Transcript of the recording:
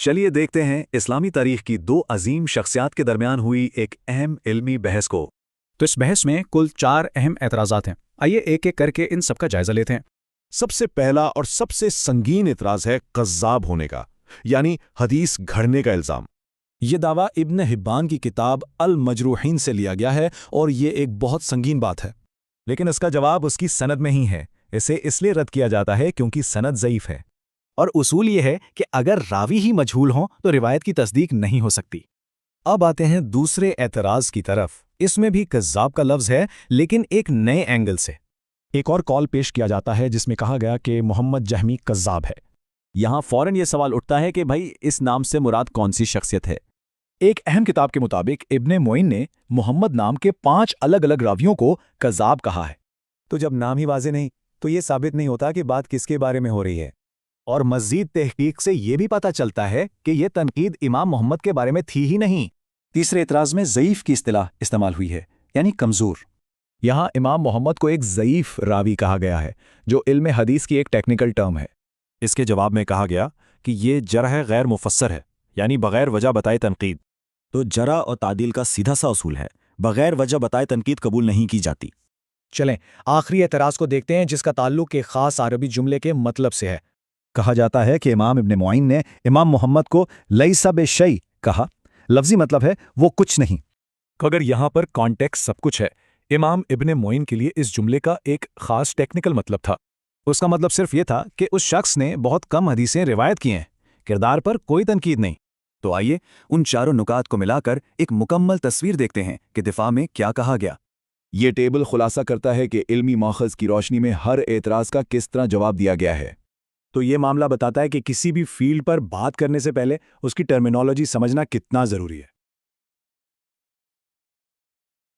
چلیے دیکھتے ہیں اسلامی تاریخ کی دو عظیم شخصیات کے درمیان ہوئی ایک اہم علمی بحث کو۔ تو اس بحث میں کل 4 اہم اعتراضات ہیں۔ آئیے ایک ایک کر کے ان سب کا جائزہ لیتے ہیں۔ سب سے پہلا اور سب سے سنگین اعتراض ہے کذاب ہونے کا، یعنی حدیث گھڑنے کا الزام۔ یہ دعویٰ ابن حبان کی کتاب المجروحین سے لیا گیا ہے اور یہ ایک بہت سنگین بات ہے۔ لیکن اس کا جواب اس کی سند میں ہی ہے۔ اسے اس لیے رد کیا جاتا ہے کیونکہ سند ضعیف ہے۔ اور اصول یہ ہے کہ اگر راوی ہی مجہول ہوں تو روایت کی تصدیق نہیں ہو سکتی۔ اب آتے ہیں دوسرے اعتراض کی طرف۔ اس میں بھی کذاب کا لفظ ہے، لیکن ایک نئے اینگل سے۔ ایک اور کال پیش کیا جاتا ہے جس میں کہا گیا کہ محمد جہمی کذاب ہے۔ یہاں فوراً یہ سوال اٹھتا ہے کہ بھائی اس نام سے مراد کون سی شخصیت ہے؟ ایک اہم کتاب کے مطابق ابن معین نے محمد نام کے 5 الگ الگ راویوں کو کذاب کہا ہے۔ تو جب نام ہی واضح نہیں تو یہ ثابت نہیں ہوتا کہ بات کس کے بارے میں ہو رہی ہے۔ اور مزید تحقیق سے یہ بھی پتہ چلتا ہے کہ یہ تنقید امام محمد کے بارے میں تھی ہی نہیں۔ تیسرے اعتراض میں ضعیف کی اصطلاح استعمال ہوئی ہے، یعنی کمزور۔ یہاں امام محمد کو ایک ضعیف راوی کہا گیا ہے، جو علم حدیث کی ایک ٹیکنیکل ٹرم ہے۔ اس کے جواب میں کہا گیا کہ یہ جرح غیر مفسر ہے، یعنی بغیر وجہ بتائے تنقید۔ تو جرح اور تعدیل کا سیدھا سا اصول ہے، بغیر وجہ بتائے تنقید قبول نہیں کی جاتی۔ چلیں آخری اعتراض کو دیکھتے ہیں، جس کا تعلق ایک خاص عربی جملے کے مطلب سے ہے۔ کہا جاتا ہے کہ امام ابن معین نے امام محمد کو لیسا بشیء کہا۔ لفظی مطلب ہے وہ کچھ نہیں۔ اگر یہاں پر کانٹیکس سب کچھ ہے، امام ابن معین کے لیے اس جملے کا ایک خاص ٹیکنیکل مطلب تھا۔ اس کا مطلب صرف یہ تھا کہ اس شخص نے بہت کم حدیثیں روایت کی ہیں، کردار پر کوئی تنقید نہیں۔ تو آئیے ان چاروں نکات کو ملا کر ایک مکمل تصویر دیکھتے ہیں کہ دفاع میں کیا کہا گیا۔ یہ ٹیبل خلاصہ کرتا ہے کہ علمی ماخذ کی روشنی میں ہر اعتراض کا کس طرح جواب دیا گیا ہے۔ تو یہ معاملہ بتاتا ہے کہ کسی بھی فیلڈ پر بات کرنے سے پہلے اس کی ٹرمینالوجی سمجھنا کتنا ضروری ہے۔